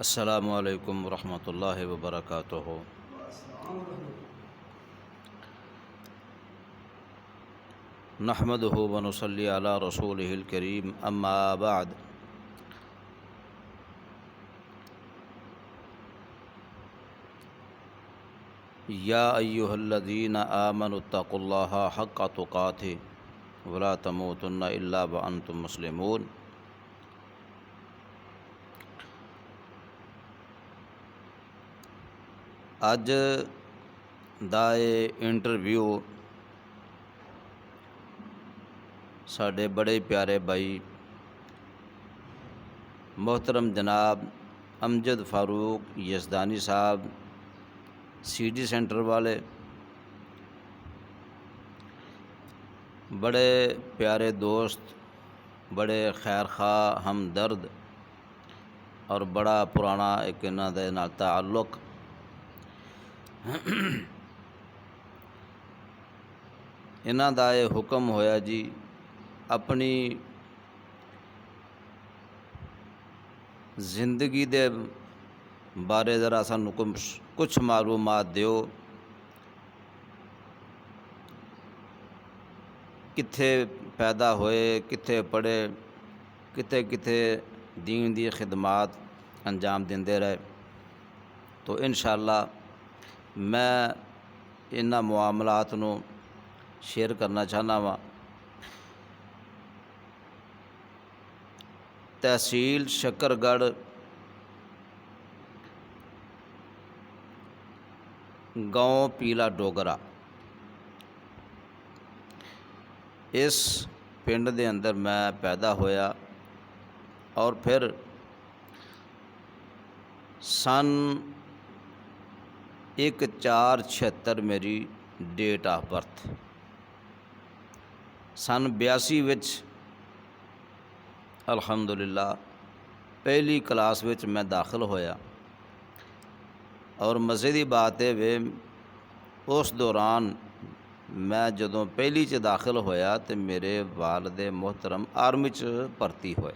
अस्सलामु अलैकुम वरहमतुल्लाहि वबरकातुहू। नहमदुहु व नुसल्ली अला रसूलिहिल करीम, अम्मा बाद। या अय्युहल्लज़ीना आमनुत्तक़ुल्लाहा हक़्क़ तुक़ातिह वला तमूतुन्ना इल्ला व अंतुम मुस्लिमून। अज दा इंटरव्यू साडे बड़े प्यारे भाई मोहतरम जनाब अमजद फ़ारूक यज़दानी साहब, CD सेंटर वाले, बड़े प्यारे दोस्त, बड़े खैर खा हमदर्द और बड़ा पुराना एक इन्हां दे नाल ताल्लुक। इन्हां दा ये हुक्म होया जी अपनी जिंदगी दे बारे ज़रा सानू कुछ मालूमात दिओ। कित्थे पैदा होए, कित्थे पढ़े, कित्थे कित्थे दीन दी खिदमात अंजाम देंदे रहे। तो इंशाअल्लाह मैं इन्हां मामलात नू शेयर करना चाहना वा। तहसील शकरगढ़ गाँव पीला डोगरा, इस पिंड दे अंदर मैं पैदा होया और फिर सन 1476 मेरी डेट ऑफ बर्थ। सन 82 विच अल्हम्दुलिल्लाह पहली क्लास विच मैं दाखिल होया और मज़े दी बात है वे उस दौरान मैं जदों पहली च दाखिल होया तो मेरे वालिद मोहतरम आर्मी च भर्ती होए।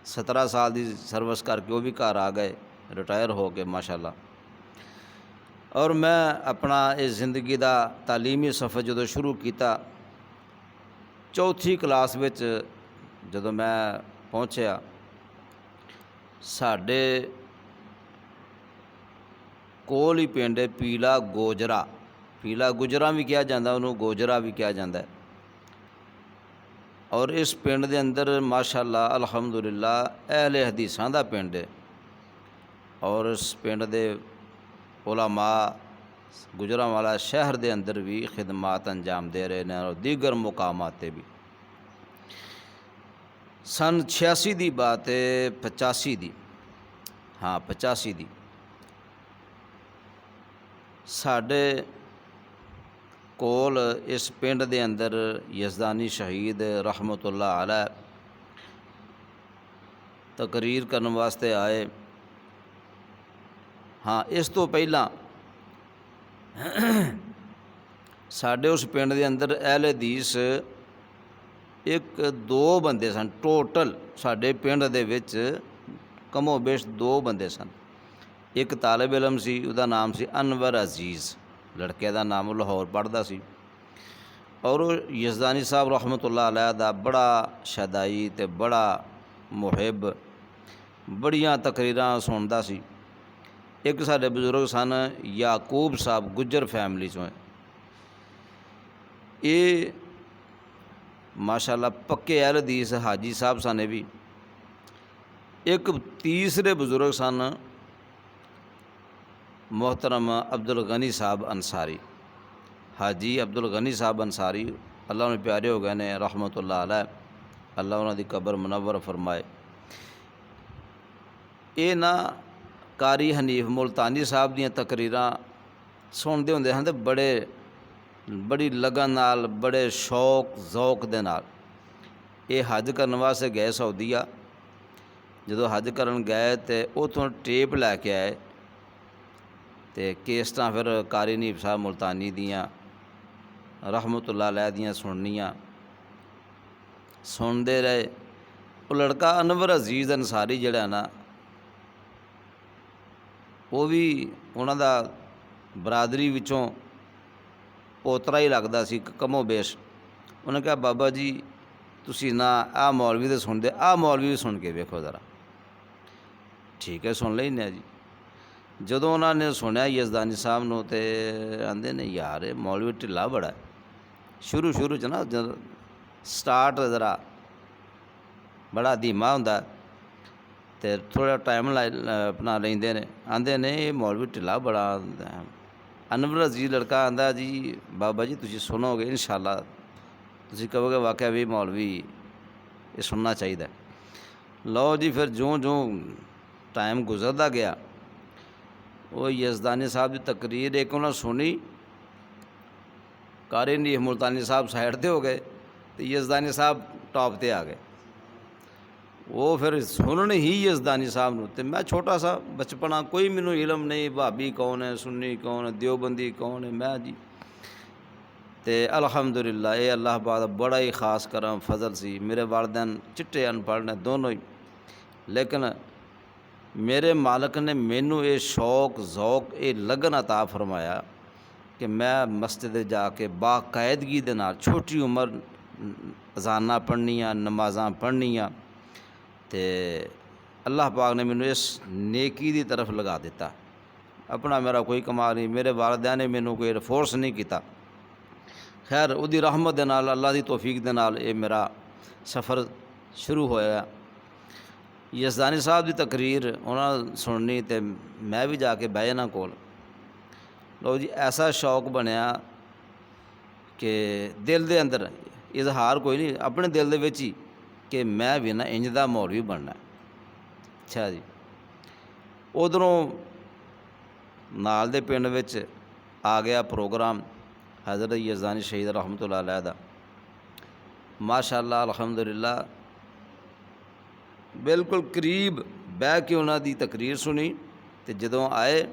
17 साल की सर्विस करके वो भी घर आ गए रिटायर हो के माशाअल्लाह। और मैं अपना इस ज़िंदगी का तालीमी सफ़र जो शुरू किया, चौथी क्लास विच जदों मैं पहुँचा, साडे कोल ही पिंड है पीला गोजरा, पीला गुजरा भी कहा जाता, उन्होंने गोजरा भी कहा जाता है। और इस पिंड के अंदर माशाअल्लाह अल्हम्दुलिल्लाह अहले हदीसां दा पिंड है और इस पिंड के उलमा गुजरांवाला शहर के अंदर भी खिदमात अंजाम दे रहे हैं और दीगर मुकामात भी। सन 86 की बात है, 85 की, हाँ 85 की, साडे कोल इस पिंड के अंदर यज़दानी शहीद रहमतुल्लाह अलैह तकरीर करने वास्ते आए। हाँ, इस तो पहला साडे उस पिंड के अंदर अहले हदीस एक दो बंदे सन टोटल, साडे पिंड दे विच कमो बेश दो बंदे सन। एक तालिब इलम सी, उहदा नाम सी अनवर अजीज़, लड़के का नाम लाहौर पढ़दा सी और यज़दानी साहब रहमतुल्लाह अलैह दा बड़ा शदाई ते बड़ा मुहिब, बड़ियां तकरीरां सुनदा सी। एक साडे बजुर्ग सन याकूब साहब, गुज्जर फैमिली चों, ये माशाअल्लाह पक्के अहल हदीस हाजी साहब सन भी। एक तीसरे बुजुर्ग सन मोहतरम अब्दुल गनी साहब अंसारी, हाजी अब्दुल गनी साहब अंसारी, अल्लाह उन्हें प्यारे हो गए ने रहमतुल्लाह अलैह, अल्लाह उन्होंने कब्र मुनव्वर फरमाए। ये ना कारी हनीफ मुल्तानी साहब दीयां तकरीरां सुनते होंदे हैं तो बड़ी लगन नाल, बड़े शौक जौक दे नाल। ये हज करने वास्ते गए सऊदीया, जो हज करन गए तो उतों टेप लैके आए तो केसटां फिर कारी हनीफ साहब मुल्तानी दियां रहमतुल्लाह अलैह दियां सुनते रहे। वो लड़का अनवर अजीज़ अंसारी जड़ा ना, ਉਹ ਵੀ ਉਹਨਾਂ ਦਾ ਬਰਾਦਰੀ ਵਿੱਚੋਂ ਪੋਤਰਾ ਹੀ ਲੱਗਦਾ ਸੀ ਕਮੋਬੇਸ਼। ਉਹਨੇ ਕਿਹਾ ਬਾਬਾ ਜੀ ਤੁਸੀਂ ਨਾ ਆਹ ਮੌਲਵੀ ਦੇ ਸੁਣਦੇ, ਆਹ ਮੌਲਵੀ ਵੀ ਸੁਣ ਕੇ ਵੇਖੋ ਜ਼ਰਾ। ਠੀਕ ਹੈ, ਸੁਣ ਲੈਂਦੇ ਹਾਂ ਜੀ। ਜਦੋਂ ਉਹਨਾਂ ਨੇ ਸੁਣਿਆ ਯਜ਼ਦਾਨੀ ਸਾਹਿਬ ਨੂੰ ਤੇ ਆਂਦੇ ਨੇ ਯਾਰ ਇਹ ਮੌਲਵੀ ਢਿੱਲਾ ਬੜਾ। ਸ਼ੁਰੂ 'ਚ ਨਾ ਜਦੋਂ ਸਟਾਰਟ ਜ਼ਰਾ ਬੜਾ ਧੀਮਾ ਹੁੰਦਾ ਅਤੇ ਥੋੜ੍ਹਾ ਟਾਈਮ ਆਪਣਾ ਲੈਂਦੇ ਨੇ। ਆਂਦੇ ਨੇ ਇਹ ਮੌਲਵੀ ਢਿੱਲਾ ਬੜਾ। ਅਨਵਰ ਅਜ਼ੀਜ਼ ਲੜਕਾ ਆਂਦਾ ਜੀ ਬਾਬਾ ਜੀ ਤੁਸੀਂ ਸੁਣੋਗੇ ਇਨਸ਼ਾਅੱਲਾ, ਤੁਸੀਂ ਕਹੋਗੇ ਵਾਕਿਆ ਵੀ ਮੌਲਵੀ ਇਹ ਸੁਣਨਾ ਚਾਹੀਦਾ। ਲਓ ਜੀ, ਫਿਰ ਜਿਉਂ ਟਾਈਮ ਗੁਜ਼ਰਦਾ ਗਿਆ ਉਹ ਯਜ਼ਦਾਨੀ ਸਾਹਿਬ ਦੀ ਤਕਰੀਰ ਇੱਕ ਉਹਨਾਂ ਸੁਣੀ, ਕਾਰੀ ਨੀਹ ਮੁਲਤਾਨੀ ਸਾਹਿਬ ਸਾਈਡ 'ਤੇ ਹੋ ਗਏ ਅਤੇ ਯਜ਼ਦਾਨੀ ਸਾਹਿਬ ਟੌਪ 'ਤੇ ਆ ਗਏ। ਉਹ ਫਿਰ ਸੁਣਨ ਹੀ ਯਜ਼ਦਾਨੀ ਸਾਹਿਬ ਨੂੰ। ਅਤੇ ਮੈਂ ਛੋਟਾ ਸਾ ਬਚਪਨਾ, ਕੋਈ ਮੈਨੂੰ ਇਲਮ ਨਹੀਂ ਵਹਾਬੀ ਕੌਣ ਹੈ, ਸੁੰਨੀ ਕੌਣ ਹੈ, ਦਿਓਬੰਦੀ ਕੌਣ ਹੈ, ਮੈਂ ਜੀ। ਅਤੇ ਅਲਹਮਦੁਲਿਲਾ ਇਹ ਅੱਲਾਹ ਪਾਕ ਦਾ ਬੜਾ ਹੀ ਖਾਸ ਕਰਮ ਫਜ਼ਲ ਸੀ। ਮੇਰੇ ਵਾਲਿदैन ਚਿੱਟੇ ਅਨਪੜ੍ਹ ਨੇ ਦੋਨੋਂ ਹੀ, ਲੇਕਿਨ ਮੇਰੇ ਮਾਲਕ ਨੇ ਮੈਨੂੰ ਇਹ ਸ਼ੌਕ ਜ਼ੌਕ ਇਹ ਲਗਨ ਅਤਾ ਫਰਮਾਇਆ ਕਿ ਮੈਂ ਮਸਜਿਦ ਜਾ ਕੇ ਬਾਕਾਇਦਗੀ ਦੇ ਨਾਲ ਛੋਟੀ ਉਮਰ ਅਜ਼ਾਨਾਂ ਪੜ੍ਹਨੀਆਂ, ਨਮਾਜ਼ਾਂ ਪੜ੍ਹਨੀਆਂ। ਅਤੇ ਅੱਲਾਹ ਪਾਕ ਨੇ ਮੈਨੂੰ ਇਸ ਨੇਕੀ ਦੀ ਤਰਫ ਲਗਾ ਦਿੱਤਾ। ਆਪਣਾ ਮੇਰਾ ਕੋਈ ਕਮਾਲ ਨਹੀਂ, ਮੇਰੇ ਵਾਲਿदैन ਨੇ ਮੈਨੂੰ ਕੋਈ ਫੋਰਸ ਨਹੀਂ ਕੀਤਾ। ਖੈਰ ਉਹਦੀ ਰਹਿਮਤ ਦੇ ਨਾਲ, ਅੱਲਾ ਦੀ ਤੌਫੀਕ ਦੇ ਨਾਲ ਇਹ ਮੇਰਾ ਸਫ਼ਰ ਸ਼ੁਰੂ ਹੋਇਆ। ਯਜ਼ਦਾਨੀ ਸਾਹਿਬ ਦੀ ਤਕਰੀਰ ਉਹਨਾਂ ਸੁਣਨੀ ਅਤੇ ਮੈਂ ਵੀ ਜਾ ਕੇ ਬਹਿ ਜਾਣਾ ਕੋਲ। ਲਓ ਜੀ, ਐਸਾ ਸ਼ੌਕ ਬਣਿਆ ਕਿ ਦਿਲ ਦੇ ਅੰਦਰ ਇਜ਼ਹਾਰ ਕੋਈ ਨਹੀਂ, ਆਪਣੇ ਦਿਲ ਦੇ ਵਿੱਚ ਹੀ ਕਿ ਮੈਂ ਵੀ ਨਾ ਇੰਜ ਦਾ ਮੌਲਵੀ ਬਣਨਾ। ਅੱਛਾ ਜੀ, ਉੱਧਰੋਂ ਨਾਲ ਦੇ ਪਿੰਡ ਵਿੱਚ ਆ ਗਿਆ ਪ੍ਰੋਗਰਾਮ ਹਜ਼ਰਤ ਯਜ਼ਦਾਨੀ ਸ਼ਹੀਦ ਰਹਿਮਤੁல்லாਹ ਅਲੈਹ ਦਾ। ਮਾਸ਼ਾ ਅੱਲਾਹ ਅਲਹਮਦੁਲਿਲਾ ਬਿਲਕੁਲ ਕਰੀਬ ਬਹਿ ਕੇ ਉਹਨਾਂ ਦੀ ਤਕਰੀਰ ਸੁਣੀ ਅਤੇ ਜਦੋਂ ਆਏ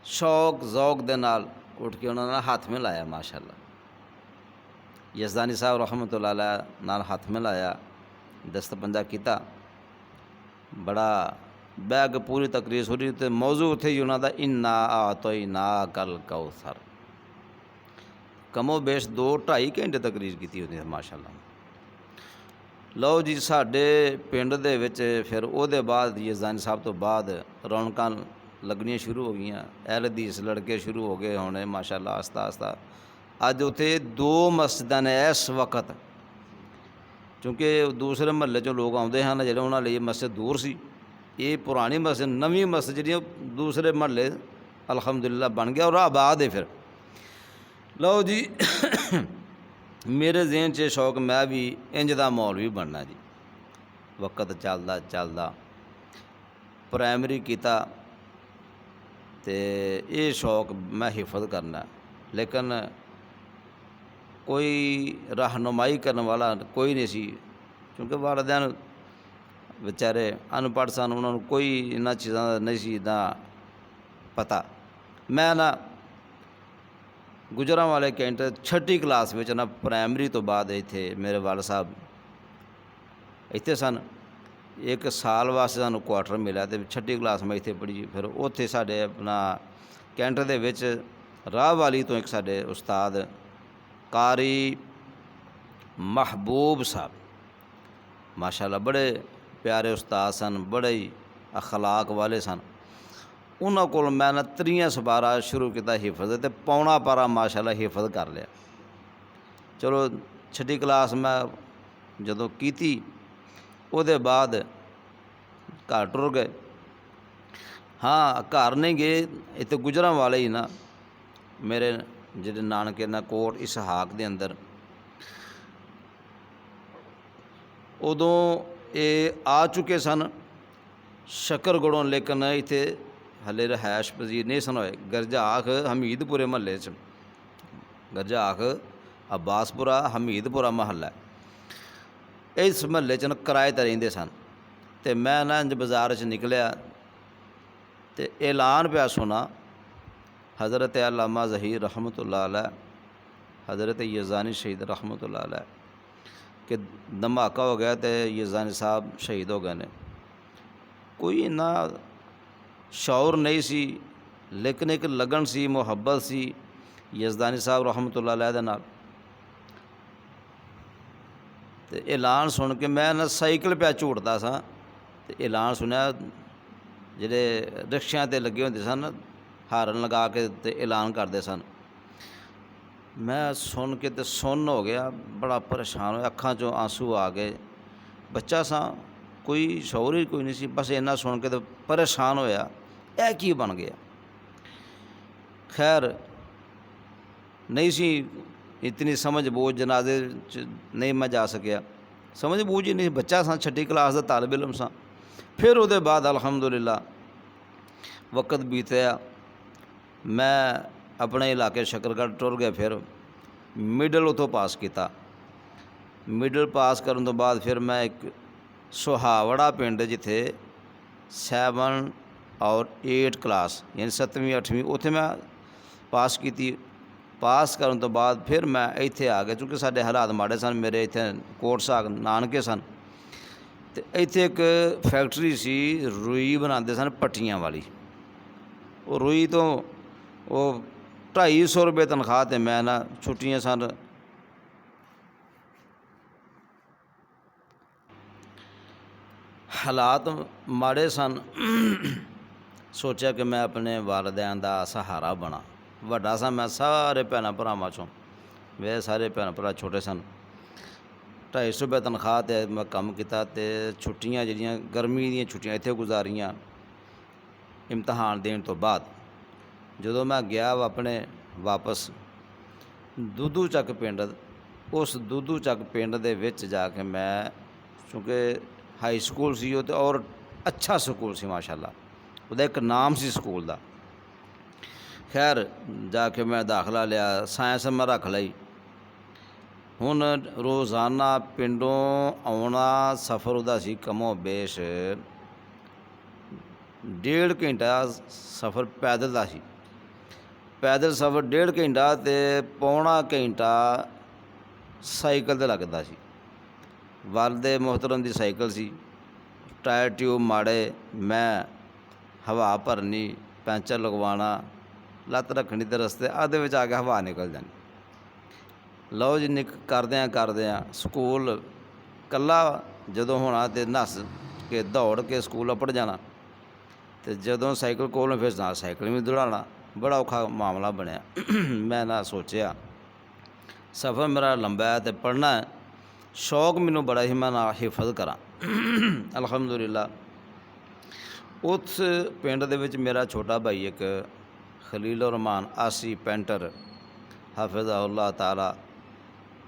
ਸ਼ੌਕ ਜ਼ੌਕ ਦੇ ਨਾਲ ਉੱਠ ਕੇ ਉਹਨਾਂ ਨੇ ਹੱਥ ਮਿਲਾਇਆ। ਮਾਸ਼ਾ ਅੱਲਾਹ ਯਜ਼ਦਾਨੀ ਸਾਹਿਬ ਰਹਿਮਤੁல்லாਹ ਅਲੈਹ ਨਾਲ ਹੱਥ ਮਿਲਾਇਆ, ਦਸਤ ਪੰਜਾ ਕੀਤਾ। ਬੜਾ ਬਹਿ ਕੇ ਪੂਰੀ ਤਕਰੀਰ ਸੁਣੀ ਅਤੇ ਮੌਜ਼ੂ ਉੱਥੇ ਹੀ ਉਹਨਾਂ ਦਾ ਇੰਨਾ ਆਤੈਨਾਕਲ ਕੌਸਰ। ਕਮੋ ਬੇਸ਼ 2-2.5 ਘੰਟੇ ਤਕਰੀਰ ਕੀਤੀ ਉਹਦੀ ਮਾਸ਼ਾ ਅੱਲਾਹ। ਲਓ ਜੀ, ਸਾਡੇ ਪਿੰਡ ਦੇ ਵਿੱਚ ਫਿਰ ਉਹਦੇ ਬਾਅਦ ਯਜ਼ਦਾਨੀ ਸਾਹਿਬ ਤੋਂ ਬਾਅਦ ਰੌਣਕਾਂ ਲੱਗਣੀਆਂ ਸ਼ੁਰੂ ਹੋ ਗਈਆਂ। ਅਹਿਲ ਹਦੀਸ ਲੜਕੇ ਸ਼ੁਰੂ ਹੋ ਗਏ ਹੋਣੇ ਮਾਸ਼ਾ ਅੱਲਾਹ ਆਸਤਾ ਆਸਤਾ। ਅੱਜ ਉੱਥੇ 2 ਮਸਜਿਦਾਂ ਨੇ ਇਸ ਵਕਤ, ਕਿਉਂਕਿ ਦੂਸਰੇ ਮਹੱਲੇ 'ਚੋਂ ਲੋਕ ਆਉਂਦੇ ਹਨ ਜਿਹੜੇ ਉਹਨਾਂ ਲਈ ਮਸਜਿਦ ਦੂਰ ਸੀ। ਇਹ ਪੁਰਾਣੀ ਮਸਜਿਦ, ਨਵੀਂ ਮਸਜਿਦ ਜਿਹੜੀਆਂ ਦੂਸਰੇ ਮਹੱਲੇ ਅਲਹਮਦੁਲਿਲਾ ਬਣ ਗਿਆ ਔਰ ਆਬਾਦ ਹੈ। ਫਿਰ ਲਓ ਜੀ, ਮੇਰੇ ਜ਼ਿਹਨ 'ਚ ਸ਼ੌਕ ਮੈਂ ਵੀ ਇੰਜ ਦਾ ਮੌਲਵੀ ਬਣਨਾ ਜੀ। ਵਕਤ ਚੱਲਦਾ ਚੱਲਦਾ ਪ੍ਰਾਇਮਰੀ ਕੀਤਾ ਅਤੇ ਇਹ ਸ਼ੌਕ ਮੈਂ ਹਿਫਜ਼ ਕਰਨਾ, ਲੇਕਿਨ ਕੋਈ ਰਹਿਨੁਮਾਈ ਕਰਨ ਵਾਲਾ ਕੋਈ ਨਹੀਂ ਸੀ, ਕਿਉਂਕਿ ਵਾਲਿदैन ਵਿਚਾਰੇ ਅਨਪੜ੍ਹ ਸਨ, ਉਹਨਾਂ ਨੂੰ ਕੋਈ ਇਹਨਾਂ ਚੀਜ਼ਾਂ ਦਾ ਨਹੀਂ ਸੀ ਨਾ ਪਤਾ। ਮੈਂ ਨਾ ਗੁਜਰਾਂਵਾਲੇ ਕੈਂਟ 6 ਕਲਾਸ ਵਿੱਚ ਨਾ ਪ੍ਰਾਇਮਰੀ ਤੋਂ ਬਾਅਦ ਇੱਥੇ ਮੇਰੇ ਵਾਲਦ ਸਾਹਿਬ ਇੱਥੇ ਸਨ। 1 ਸਾਲ ਵਾਸਤੇ ਸਾਨੂੰ ਕੁਆਟਰ ਮਿਲਿਆ ਅਤੇ 6 ਕਲਾਸ ਮੈਂ ਇੱਥੇ ਪੜ੍ਹੀ। ਫਿਰ ਉੱਥੇ ਸਾਡੇ ਆਪਣਾ ਕੈਂਟ ਦੇ ਵਿੱਚ ਰਾਹਵਾਲੀ ਤੋਂ ਇੱਕ ਸਾਡੇ ਉਸਤਾਦ ਕਾਰੀ ਮਹਿਬੂਬ ਸਾਹਿਬ ਮਾਸ਼ਾ ਅੱਲਾਹ ਬੜੇ ਪਿਆਰੇ ਉਸਤਾਦ ਸਨ, ਬੜੇ ਹੀ ਅਖਲਾਕ ਵਾਲੇ ਸਨ। ਉਹਨਾਂ ਕੋਲ ਮੈਂ ਨਾ 3 ਸਪਾਰਾ ਸ਼ੁਰੂ ਕੀਤਾ ਹਿਫਜ਼, ਅਤੇ ਪੌਣਾ ਪਾਰਾ ਮਾਸ਼ਾ ਅੱਲਾਹ ਹਿਫਜ਼ ਕਰ ਲਿਆ। ਚਲੋ 6 ਕਲਾਸ ਮੈਂ ਜਦੋਂ ਕੀਤੀ ਉਹਦੇ ਬਾਅਦ ਘਰ ਟੁਰ ਗਏ। ਹਾਂ, ਘਰ ਨਹੀਂ ਗਏ, ਇੱਥੇ ਗੁਜਰਾਂਵਾਲੇ ਹੀ ਨਾ ਮੇਰੇ ਜਿਹੜੇ ਨਾਨਕੇ ਨਾ ਕੋਟ ਇਸਹਾਕ ਦੇ ਅੰਦਰ। ਉਦੋਂ ਇਹ ਆ ਚੁੱਕੇ ਸਨ ਸ਼ਕਰਗੜ੍ਹੋਂ, ਲੇਕਿਨ ਇੱਥੇ ਹਲੇ ਰਿਹਾਇਸ਼ ਪਜ਼ੀਰ ਨਹੀਂ ਸਨ ਹੋਏ। ਗਰਜਾਖ ਹਮੀਦਪੁਰੇ ਮਹੱਲੇ 'ਚ, ਗਰਜਾਖ ਅਬਾਸਪੁਰਾ ਹਮੀਦਪੁਰਾ ਮਹੱਲਾ, ਇਸ ਮਹੱਲੇ 'ਚ ਨਾ ਕਿਰਾਏ 'ਤੇ ਰਹਿੰਦੇ ਸਨ। ਅਤੇ ਮੈਂ ਨਾ ਇੰਜ ਬਾਜ਼ਾਰ 'ਚ ਨਿਕਲਿਆ ਅਤੇ ਐਲਾਨ ਪਿਆ ਸੁਣਾ हज़रत अल्लामा ज़हीर रहमतुल्लाह अलैह, हज़रत यज़दानी शहीद रहमतुल्लाह अलैह कि धमाका हो गया तो यज़दानी साहब शहीद हो गए ने। कोई इन्ना शौर नहीं सी, लेकिन एक लगन सी, मुहब्बत सी यज़दानी साहब रहमतुल्लाह अलैह दे नाल। ते ऐलान सुन के मैं ना साइकिल पे झूटदा सा, ते ऐलान सुनया जिहड़े रिक्शियां ते लगे हुंदे सन, हारन लगा के ते ऐलान करदे सन। मैं सुन के ते सुन्न हो गया, बड़ा परेशान होया, अक्खां चों आंसू आ गए। बच्चा सा, कोई शौर ही कोई नहीं सी, बस इन्ना सुन के ते परेशान होया, यह की बन गया। खैर नहीं सी इतनी समझ बूझ, जनाजे च नहीं मैं जा सकिया, समझ बूझ ही नहीं, बच्चा सा, छठी क्लास का तालिब इलम सा। फिर उसदे बाद अलहमदुलिल्लाह वक्त बीतया, मैं अपने इलाके शकरगढ़ टुर गया। फिर मिडल उतों पास किया। मिडल पास करन तो बाद फिर मैं एक सुहावड़ा पिंड जिथे 7 और 8 क्लास यानी 7वीं 8वीं उत्थे मैं पास की। पास करन तो बाद फिर मैं इत्थे आ गया, क्योंकि साडे हालात माड़े सन। मेरे इत्थे कोट साग नानके सन, ते इत्थे एक फैक्ट्री सी, रुई बनाते सन पट्टियां वाली। वो रुई तो वो 250 रुपये तनख्वाह, ते मैं ना छुट्टियां सन। हालात माड़े सन। सोचा कि मैं अपने वालदैन का सहारा बना। वड्डा सा मैं सारे भैन भरावां चों, वे सारे भैन भरा छोटे सन। 250 रुपये तनख्वाह ते मैं काम किया, ते छुट्टियां जिहड़ियां गर्मी दी छुट्टियां इत्थे गुजारियां। इम्तिहान देने तो बाद जदों मैं गया अपने वापस दूधू ਚੱਕ पिंड, उस दूधू ਚੱਕ पिंड दे विच जाके मैं, चूँकि हाई स्कूल सी वो, और अच्छा स्कूल सी माशाअल्लाह, उसदा एक नाम सी स्कूल दा। खैर जाके मैं दाखला लिया, साइंस मैं रख लई। हुण रोज़ाना पिंडों आउणा सफ़र उहदा सी कमो बेश 1.5 घंटा सफ़र पैदल दा सी। पैदल सफ़र 1.5 घंटा, ते पौना घंटा साइकिल ते लगदा सी। वालिद मोहतरम दी साइकिल सी, टायर ट्यूब माड़े, मैं हवा भरनी, पैंचर लगवाना, लत्त रखनी, तो रस्ते अद्धे विच आके हवा निकल जानी। लो जी करदियां स्कूल कल्ला जदों होना, तो नस के दौड़ के स्कूल अपड़ जाना, तो जदों साइकिल कोल फिर नाल साइकिल भी दौड़ाना। बड़ा औखा मामला बनया। मैं ना सोचिया सफ़र मेरा लंबा है, तो पढ़ना है, शौक मैनू बड़ा ही, मैं ना हिफज करा। अलहमदुलिल्लाह उस पिंड दे विच मेरा छोटा भाई एक खलील रहमान आसी पेंटर हाफिज़हुल्लाह ताला,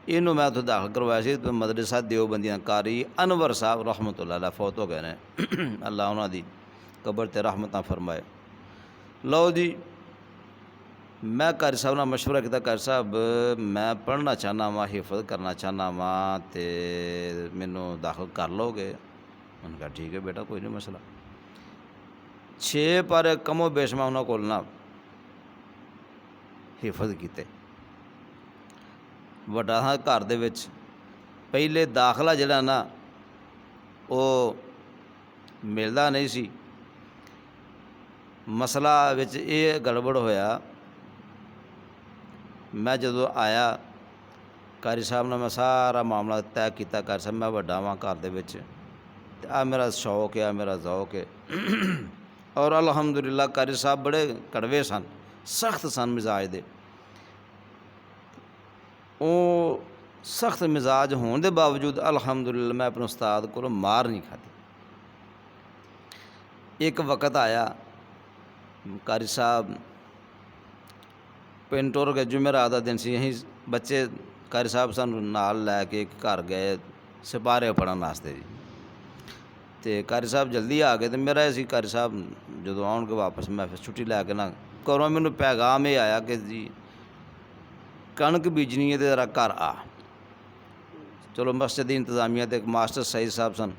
इनू मैं उत्थे दाखल करवाया सी। मदरसा देवबंदियां कारी अनवर साहब रहमतुल्लाह अलैह फौत हो गए ने। अल्लाह उन्हां दी कबर ते रहमतां फरमाए। लो जी, मैं कारी साहब नाल मशवरा किया, कारी साहब मैं पढ़ना चाहना वा, हिफज करना चाहना वा, तो मैनू दाखल कर लोगे? उन्होंने कहा ठीक है बेटा, कोई नहीं मसला। 6 पर कमो बेश मैं उन्होंने कोल ना हिफज किते। वड्डा हा घर दे विच, पहले दाखला जिहड़ा ना वो मिलदा नहीं सी। मसला विच ये गड़बड़ होया, मैं जदों आया कारी साहब ने मैं सारा मामला तय किया। कारी साहब मैं वड्डा वां घर दे विच, ते आ मेरा शौक है, मेरा ज़ौक है। और अलहमदुलिल्लाह कारी साहब बड़े कड़वे सन, सख्त सन मिजाज दे। वो सख्त मिजाज होने के बावजूद अलहमदुलिल्लाह मैं अपने उस्ताद को मार नहीं खाती। एक वक्त आया, कारी साहब पिंड टुर गए, जुमेरात का दिन सी, असीं बच्चे कारी साहब सानू नाल लैके एक घर गए सिपारे पढ़न वास्ते जी। तो कारी साहब जल्दी आ गए, तो मेरा इसी कारी साहब जदों आउणगे वापस, मैं फिर छुट्टी लैके ना घरों मैनू पैगाम ये आया कि जी कणक बीजनी है, तो जरा घर आ। चलो मस्जिद की इंतजामिया तो एक मास्टर सईद साहब सन,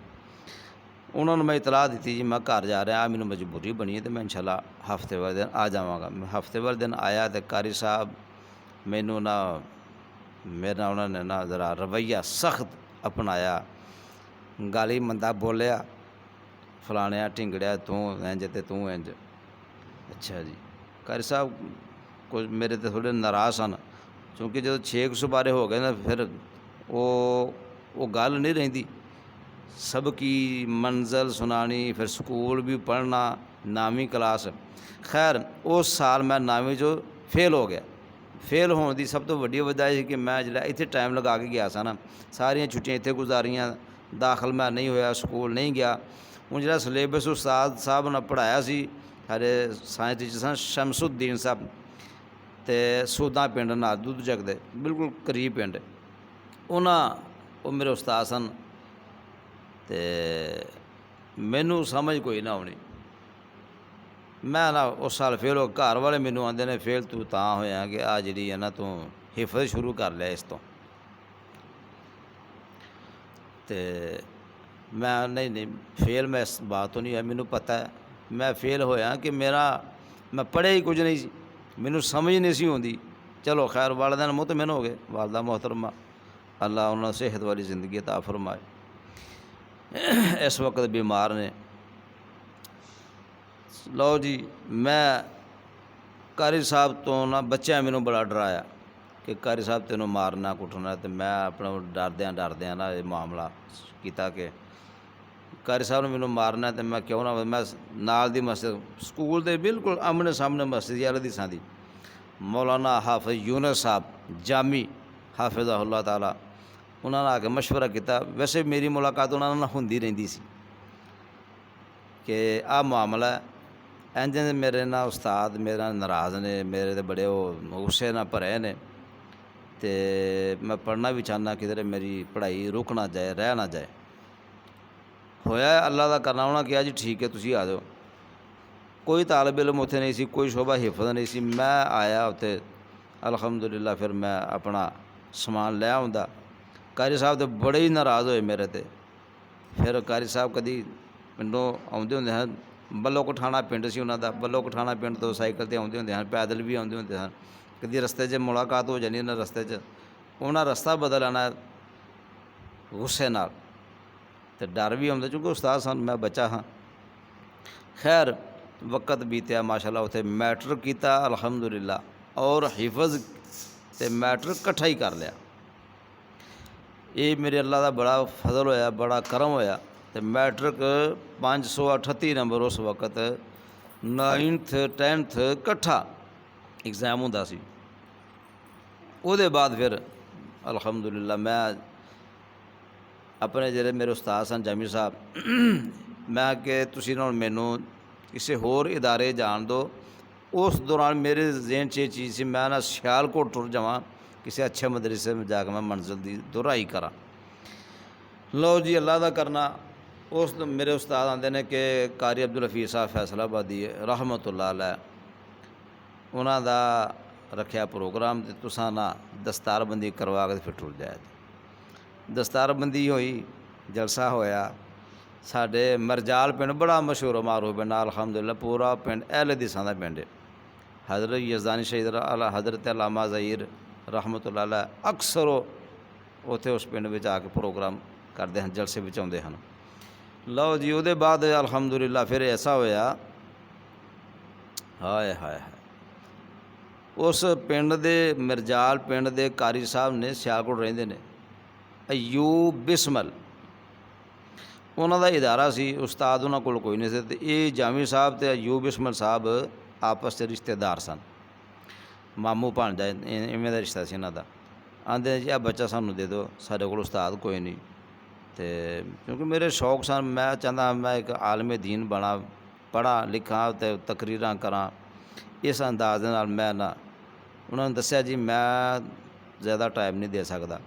उन्होंने मैं इतलाह दी जी मैं घर जा रहा, मैनू मजबूरी बनी है, तो मैं इंशाल्लाह हफ्ते वाले दिन आ जावांगा। मैं हफ्ते वाले दिन आया, तो कारी साहब मैनू ना मेरे नाल उन्होंने ना ज़रा रवैया सख्त अपनाया, गाली मंदा बोलिया, फलाणिया ढिंगड़िया तू इंज ते तू इंज। ਅੱਛਾ ਜੀ। ਕਾਰੀ ਸਾਹਿਬ ਕੁਝ ਮੇਰੇ 'ਤੇ ਥੋੜ੍ਹੇ ਨਾਰਾਜ਼ ਸਨ, ਕਿਉਂਕਿ ਜਦੋਂ 6 ਕੁ ਸਬਾਰੇ ਹੋ ਗਏ ਨਾ ਫਿਰ ਉਹ ਗੱਲ ਨਹੀਂ ਰਹਿੰਦੀ। ਸਭ ਕੀ ਮੰਜ਼ਿਲ ਸੁਣਾਣੀ, ਫਿਰ ਸਕੂਲ ਵੀ ਪੜ੍ਹਨਾ, 9ਵੀਂ ਕਲਾਸ। ਖੈਰ ਉਸ ਸਾਲ ਮੈਂ 9ਵੀਂ 'ਚੋਂ ਫੇਲ ਹੋ ਗਿਆ। ਫੇਲ ਹੋਣ ਦੀ ਸਭ ਤੋਂ ਵੱਡੀ ਵਜ੍ਹਾ ਇਹ ਸੀ ਕਿ ਮੈਂ ਜਿਹੜਾ ਇੱਥੇ ਟਾਈਮ ਲਗਾ ਕੇ ਗਿਆ ਸਾਂ ਨਾ, ਸਾਰੀਆਂ ਛੁੱਟੀਆਂ ਇੱਥੇ ਗੁਜ਼ਾਰੀਆਂ, ਦਾਖਲ ਮੈਂ ਨਹੀਂ ਹੋਇਆ, ਸਕੂਲ ਨਹੀਂ ਗਿਆ। ਹੁਣ ਜਿਹੜਾ ਸਿਲੇਬਸ ਉਸਤਾਦ ਸਾਹਿਬ ਨੇ ਪੜ੍ਹਾਇਆ ਸੀ, ਸਾਡੇ ਸਾਇੰਸ ਟੀਚਰ ਸਨ ਸ਼ਮਸੁੱਦੀਨ ਸਾਹਿਬ, ਅਤੇ ਸੂਦਾਂ ਪਿੰਡ ਨਾਲ ਦੁੱਧ ਚੱਕ ਦੇ ਬਿਲਕੁਲ ਕਰੀਬ ਪਿੰਡ, ਉਹ ਮੇਰੇ ਉਸਤਾਦ ਸਨ। ਅਤੇ ਮੈਨੂੰ ਸਮਝ ਕੋਈ ਨਾ ਆਉਣੀ। ਮੈਂ ਨਾ ਉਸ ਸਾਲ ਫੇਲ ਹੋ, ਘਰ ਵਾਲੇ ਮੈਨੂੰ ਆਉਂਦੇ ਨੇ ਫੇਲ ਤੂੰ ਤਾਂ ਹੋਇਆ ਕਿ ਆਹ ਜਿਹੜੀ ਹੈ ਨਾ ਤੂੰ ਹਿਫਜ਼ ਸ਼ੁਰੂ ਕਰ ਲਿਆ ਇਸ ਤੋਂ। ਅਤੇ ਮੈਂ ਨਹੀਂ ਫੇਲ ਮੈਂ ਇਸ ਬਾਤ ਤੋਂ ਨਹੀਂ ਹੋਇਆ, ਮੈਨੂੰ ਪਤਾ ਹੈ ਮੈਂ ਫੇਲ ਹੋਇਆ ਕਿ ਮੈਂ ਪੜ੍ਹਿਆ ਹੀ ਕੁਝ ਨਹੀਂ ਸੀ, ਮੈਨੂੰ ਸਮਝ ਨਹੀਂ ਸੀ ਆਉਂਦੀ। ਚਲੋ ਖੈਰ ਵਾਲਿदैन ਮੁਤਮਿਨ ਹੋ ਗਏ, ਵਾਲਦਾ ਮੁਹਤਰਮਾ, ਅੱਲਾ ਉਹਨਾਂ ਨੂੰ ਸਿਹਤ ਵਾਲੀ ਜ਼ਿੰਦਗੀ ਅਤਾ ਫਰਮਾਏ। ਇਸ ਵਕਤ ਬਿਮਾਰ ਨੇ। ਲਓ ਜੀ, ਮੈਂ ਕਾਰੀ ਸਾਹਿਬ ਤੋਂ ਨਾ ਬੱਚਿਆਂ ਮੈਨੂੰ ਬੜਾ ਡਰਾਇਆ ਕਿ ਕਾਰੀ ਸਾਹਿਬ ਤੈਨੂੰ ਮਾਰਨਾ ਕੁੱਟਣਾ, ਅਤੇ ਮੈਂ ਆਪਣਾ ਡਰਦਿਆਂ ਨਾ ਇਹ ਮਾਮਲਾ ਕੀਤਾ ਕਿ ਕਾਰੀ ਸਾਹਿਬ ਨੇ ਮੈਨੂੰ ਮਾਰਨਾ, ਅਤੇ ਮੈਂ ਕਿਉਂ ਨਾ, ਮੈਂ ਨਾਲ ਦੀ ਮਸਜਿਦ, ਸਕੂਲ ਦੇ ਬਿਲਕੁਲ ਆਮਣੇ ਸਾਹਮਣੇ ਮਸਜਿਦ ਅਲ ਹਦੀਸਾਂ ਦੀ, ਮੌਲਾਨਾ ਹਾਫਿਜ਼ ਯੂਨਸ ਸਾਹਿਬ ਜਾਮੀ ਹਾਫਿਜ਼ਹੁੱਲਾਹ ਤਾਲਾ, ਉਹਨਾਂ ਨਾਲ ਆ ਕੇ ਮਸ਼ਵਰਾ ਕੀਤਾ। ਵੈਸੇ ਮੇਰੀ ਮੁਲਾਕਾਤ ਉਹਨਾਂ ਨਾਲ ਹੁੰਦੀ ਰਹਿੰਦੀ ਸੀ ਕਿ ਆਹ ਮਾਮਲਾ ਇੰਝ ਮੇਰੇ ਨਾਲ ਉਸਤਾਦ ਮੇਰੇ ਨਾਲ ਨਾਰਾਜ਼ ਨੇ, ਮੇਰੇ 'ਤੇ ਬੜੇ ਉਹ ਗੁੱਸੇ ਨਾਲ ਭਰੇ ਨੇ, ਅਤੇ ਮੈਂ ਪੜ੍ਹਨਾ ਵੀ ਚਾਹੁੰਦਾ, ਕਿਧਰੇ ਮੇਰੀ ਪੜ੍ਹਾਈ ਰੁਕ ਨਾ ਜਾਏ, ਰਹਿ ਨਾ ਜਾਏ। ਹੋਇਆ ਅੱਲਾ ਦਾ ਕਰਨਾ, ਉਹਨਾਂ ਕਿਹਾ ਜੀ ਠੀਕ ਹੈ ਤੁਸੀਂ ਆ ਜਾਓ। ਕੋਈ ਤਾਲਿਬ ਇਲਮ ਉੱਥੇ ਨਹੀਂ ਸੀ, ਕੋਈ ਸ਼ੋਭਾ ਹਿਫਜ਼ ਨਹੀਂ ਸੀ। ਮੈਂ ਆਇਆ ਉੱਥੇ ਅਲਹਮਦੁਲਿਲਾ, ਫਿਰ ਮੈਂ ਆਪਣਾ ਸਮਾਨ ਲੈ ਆਉਂਦਾ। ਕਾਰੀ ਸਾਹਿਬ ਤਾਂ ਬੜੇ ਹੀ ਨਾਰਾਜ਼ ਹੋਏ ਮੇਰੇ 'ਤੇ। ਫਿਰ ਕਾਰੀ ਸਾਹਿਬ ਕਦੀ ਪਿੰਡੋਂ ਆਉਂਦੇ ਹੁੰਦੇ ਹਨ, ਬੱਲੋ ਕਠਾਣਾ ਪਿੰਡ ਸੀ ਉਹਨਾਂ ਦਾ, ਬੱਲੋ ਕਠਾਣਾ ਪਿੰਡ ਤੋਂ ਸਾਈਕਲ 'ਤੇ ਆਉਂਦੇ ਹੁੰਦੇ ਹਨ, ਪੈਦਲ ਵੀ ਆਉਂਦੇ ਹੁੰਦੇ ਹਨ। ਕਦੀ ਰਸਤੇ 'ਚ ਮੁਲਾਕਾਤ ਹੋ ਜਾਂਦੀ ਉਹਨਾਂ ਰਸਤੇ 'ਚ, ਉਹਨਾਂ ਰਸਤਾ ਬਦਲ ਆਉਣਾ ਗੁੱਸੇ ਨਾਲ, ਅਤੇ ਡਰ ਵੀ ਆਉਂਦਾ ਕਿਉਂਕਿ ਉਸਤਾਦ ਸਨ, ਮੈਂ ਬੱਚਾ ਹਾਂ। ਖੈਰ ਵਕਤ ਬੀਤਿਆ, ਮਾਸ਼ਾਅੱਲਾ ਉੱਥੇ ਮੈਟਰਿਕ ਕੀਤਾ ਅਲਹਮਦੁਲਿਲਾ, ਔਰ ਹਿਫਜ਼ ਅਤੇ ਮੈਟਰਿਕ ਇਕੱਠਾ ਹੀ ਕਰ ਲਿਆ। ਇਹ ਮੇਰੇ ਅੱਲਾ ਦਾ ਬੜਾ ਫਜ਼ਲ ਹੋਇਆ, ਬੜਾ ਕਰਮ ਹੋਇਆ। ਅਤੇ ਮੈਟਰਿਕ 538 ਨੰਬਰ ਉਸ ਵਕਤ 9th 10th ਇਕੱਠਾ ਐਗਜ਼ਾਮ ਹੁੰਦਾ ਸੀ। ਉਹਦੇ ਬਾਅਦ ਫਿਰ ਅਲਹਮਦੁਲਿਲਾ ਮੈਂ ਆਪਣੇ ਜਿਹੜੇ ਮੇਰੇ ਉਸਤਾਦ ਸਨ ਜਾਮੀ ਸਾਹਿਬ, ਮੈਂ ਕਿ ਤੁਸੀਂ ਨਾ ਮੈਨੂੰ ਕਿਸੇ ਹੋਰ ਇਦਾਰੇ ਜਾਣ ਦਿਓ। ਉਸ ਦੌਰਾਨ ਮੇਰੇ ਜ਼ਿਹਨ 'ਚ ਇਹ ਚੀਜ਼ ਸੀ, ਮੈਂ ਨਾ ਸਿਆਲਕੋਟ ਟੁਰ ਜਾਵਾਂ, ਕਿਸੇ ਅੱਛੇ ਮਦਰਸੇ ਵਿੱਚ ਜਾ ਕੇ ਮੈਂ ਮੰਜ਼ਿਲ ਦੀ ਦੁਹਰਾਈ ਕਰਾਂ। ਲਓ ਜੀ, ਅੱਲਾ ਦਾ ਕਰਨਾ। ਉਸ ਮੇਰੇ ਉਸਤਾਦ ਆਉਂਦੇ ਨੇ ਕਿ ਕਾਰੀ ਅਬਦੁਲ ਹਫੀਜ਼ ਸਾਹਿਬ ਫੈਸਲਾਬਾਦੀ ਰਹਿਮਤੁल्लाह अलैह, ਉਹਨਾਂ ਦਾ ਰੱਖਿਆ ਪ੍ਰੋਗਰਾਮ, ਅਤੇ ਤੁਸਾਂ ਨਾ ਦਸਤਾਰਬੰਦੀ ਕਰਵਾ ਕੇ ਫਿਰ ਟੁਰ ਜਾਇਆ ਜੀ। ਦਸਤਾਰਬੰਦੀ ਹੋਈ, ਜਲਸਾ ਹੋਇਆ। ਸਾਡੇ ਮਰਜਾਲ ਪਿੰਡ ਬੜਾ ਮਸ਼ਹੂਰ ਮਾਰੂਫ ਪਿੰਡ, ਅਲਹਮਦੁਲਿਲਾ ਪੂਰਾ ਪਿੰਡ ਅਹਿਲ ਹਦੀਸਾਂ ਦਾ ਪਿੰਡ ਹੈ। ਹਜ਼ਰਤ ਯਜ਼ਦਾਨੀ ਸ਼ਹੀਦ ਹਜ਼ਰਤ ਅਲਾਮਾ ਜ਼ਹੀਰ ਰਹਿਮਤੁल्लाह अलैह ਅਕਸਰ ਉਹ ਉੱਥੇ ਉਸ ਪਿੰਡ ਵਿੱਚ ਆ ਕੇ ਪ੍ਰੋਗਰਾਮ ਕਰਦੇ ਹਨ, ਜਲਸੇ ਵਿੱਚ ਆਉਂਦੇ ਹਨ। ਲਓ ਜੀ, ਉਹਦੇ ਬਾਅਦ ਅਲਹਮਦੁਲਿਲਾ ਫਿਰ ਐਸਾ ਹੋਇਆ, ਹਾਏ ਹਾਏ ਹਾਏ, ਉਸ ਪਿੰਡ ਦੇ ਮਿਰਜਾਲ ਪਿੰਡ ਦੇ ਕਾਰੀ ਸਾਹਿਬ ਨੇ, ਸਿਆਲਕੋਟ ਰਹਿੰਦੇ ਨੇ, ਅਯੂਬ ਬਿਸਮਲ, ਉਹਨਾਂ ਦਾ ਇਦਾਰਾ ਸੀ। ਉਸਤਾਦ ਉਹਨਾਂ ਕੋਲ ਕੋਈ ਨਹੀਂ ਸੀ, ਅਤੇ ਇਹ ਜਾਮੀ ਸਾਹਿਬ ਅਤੇ ਅਯੂਬ ਬਿਸਮਲ ਸਾਹਿਬ ਆਪਸ 'ਚ ਰਿਸ਼ਤੇਦਾਰ ਸਨ, ਮਾਮੂ ਭਾਣਜਾ, ਇਵੇਂ ਦਾ ਰਿਸ਼ਤਾ ਸੀ ਇਹਨਾਂ ਦਾ। ਆਂਦੇ ਜੀ ਆਹ ਬੱਚਾ ਸਾਨੂੰ ਦੇ ਦਿਓ, ਸਾਡੇ ਕੋਲ ਉਸਤਾਦ ਕੋਈ ਨਹੀਂ। ਅਤੇ ਕਿਉਂਕਿ ਮੇਰੇ ਸ਼ੌਕ ਸਨ, ਮੈਂ ਚਾਹੁੰਦਾ ਮੈਂ ਇੱਕ ਆਲਮ ਦੀਨ ਬਣਾ, ਪੜ੍ਹਾਂ ਲਿਖਾਂ ਅਤੇ ਤਕਰੀਰਾਂ ਕਰਾਂ। ਇਸ ਅੰਦਾਜ਼ ਦੇ ਨਾਲ ਮੈਂ ਨਾ ਉਹਨਾਂ ਨੂੰ ਦੱਸਿਆ ਜੀ ਮੈਂ ਜ਼ਿਆਦਾ ਟਾਈਮ ਨਹੀਂ ਦੇ ਸਕਦਾ।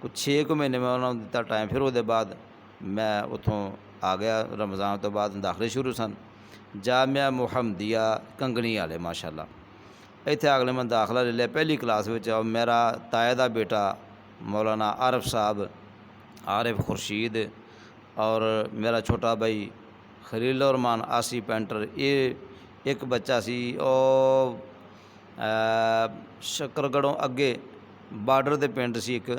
ਕੁਛ 6 ਕੁ ਮਹੀਨੇ ਮੈਂ ਉਹਨਾਂ ਨੂੰ ਦਿੱਤਾ ਟਾਈਮ। ਫਿਰ ਉਹਦੇ ਬਾਅਦ ਮੈਂ ਉੱਥੋਂ ਆ ਗਿਆ। ਰਮਜ਼ਾਨ ਤੋਂ ਬਾਅਦ ਦਾਖਲੇ ਸ਼ੁਰੂ ਸਨ, ਜਾਮਿਆ ਮੁਹੰਮਦੀਆ ਕੰਗਣੀ ਵਾਲੇ, ਮਾਸ਼ਾਅੱਲਾ। ਇੱਥੇ ਅਗਲੇ ਮੈਂ ਦਾਖਲਾ ਲੈ ਲਿਆ ਪਹਿਲੀ ਕਲਾਸ ਵਿੱਚ। ਮੇਰਾ ਤਾਏ ਦਾ ਬੇਟਾ ਮੌਲਾਨਾ ਆਰਿਫ ਸਾਹਿਬ, ਆਰਿਫ ਖੁਰਸ਼ੀਦ, ਔਰ ਮੇਰਾ ਛੋਟਾ ਭਾਈ ਖਲੀਲ रहमान ਆਸੀ ਪੈਂਟਰ, ਇਹ ਇੱਕ ਬੱਚਾ ਸੀ, ਉਹ ਸ਼ੱਕਰਗੜ੍ਹੋਂ ਅੱਗੇ ਬਾਰਡਰ ਦੇ ਪਿੰਡ ਸੀ ਇੱਕ,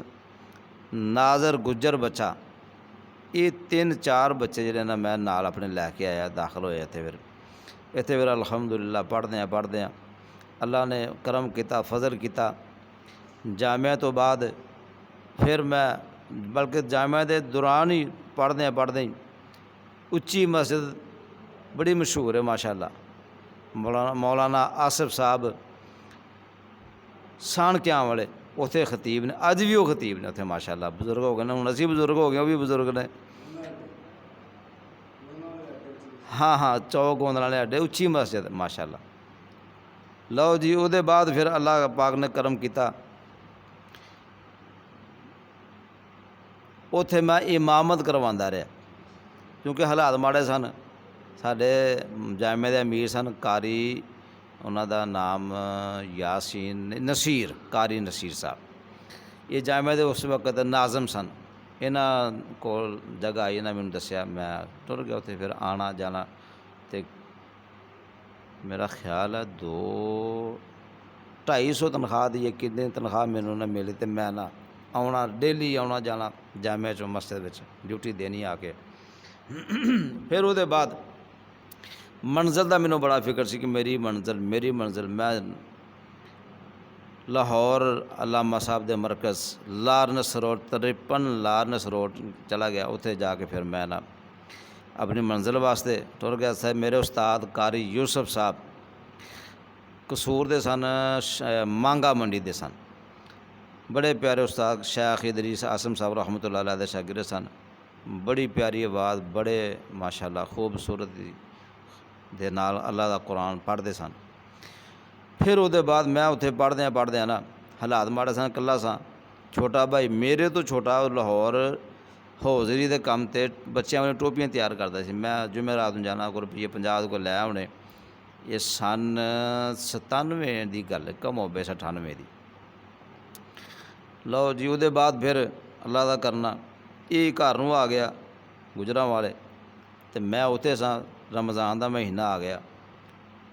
ਨਾਜ਼ਰ ਗੁੱਜਰ ਬੱਚਾ। ਇਹ 3-4 ਬੱਚੇ ਜਿਹੜੇ ਨਾ ਮੈਂ ਨਾਲ ਆਪਣੇ ਲੈ ਕੇ ਆਇਆ, ਦਾਖਲ ਹੋਏ ਇੱਥੇ। ਫਿਰ इत्थे फिर अलहमदुलिल्लाह पढ़दे अल्लाह ने करम किया, फजल किया। जामिया तो बाद फिर मैं बल्कि जामिया के दौरान ही पढ़दे ही उच्ची मस्जिद बड़ी मशहूर है माशाअल्लाह, मौलाना आसिफ साहब साणकियां वाले उत्थे खतीब ने, अज भी वो खतीब ने उत्थे माशाअल्लाह, बजुर्ग हो गए ने, हुण असीं बजुर्ग हो गए, वो भी बजुर्ग ने। हाँ हाँ, चौक गोंदल वाले अड्डे उच्ची मस्जिद माशाअल्लाह। लो जी, उहदे बाद फिर अल्लाह पाक ने करम किया, उत्थे मैं इमामत करवांदा रहा, क्योंकि हालात माड़े सन। साडे जामे दे अमीर सन कारी, उन्हां दा नाम यासीन नसीर, कारी नसीर साहब। ये जामे दे उस वक्त नाज़म सन। इन्हां कोल जगह आई, इन्हां मैनूं दस्सिया, मैं टुर गया उत्थे। फिर आना जाना ते मेरा ख्याल है 200-250 तनख्वाह दी कितनी तनख्वाह मैनूं ना मिली, तो मैं ना आउणा, डेली आउणा जाना जामे चों मस्जिद विच ड्यूटी देनी आके। फिर उहदे बाद मंजिल का मैनूं बड़ा फिक्र सी कि मेरी मंजिल मैं लाहौर अलामा साहब दे मरकज़ लारनस रोड 53 लारनस रोड चला गया। उत्थे जाके फिर मैं ना अपनी मंजिल वास्ते टुर गया। साहब मेरे उस्ताद कारी यूसुफ साहब कसूर दे सन, मांगा मंडी दे सन, बड़े प्यारे उस्ताद। शेख इदरीस आसम साहब रहमतुल्लाह अलैह दे शागिर्द सन। बड़ी प्यारी आवाज़, बड़े माशाअल्लाह खूबसूरत दे नाल अल्लाह दा कुरान पढ़दे सन। फिर उहदे बाद मैं उत्थे पढ़दे ना, हालात माड़े सन, कल्ला सा, छोटा भाई मेरे तो छोटा लाहौर हौजरी दे काम ते बच्चों वाली टोपियां तैयार करदा सी। मैं जुमेरात नूं जाना, कोई रुपये 50 को लै आउणे। ये सन 97 दी गल, कमो बेश 98 दी। लो जी, उहदे बाद फिर अल्लाह दा करना, ये घर नूं आ गया गुजरांवाले, ते मैं उत्थे सा। रमज़ान दा महीना आ गया,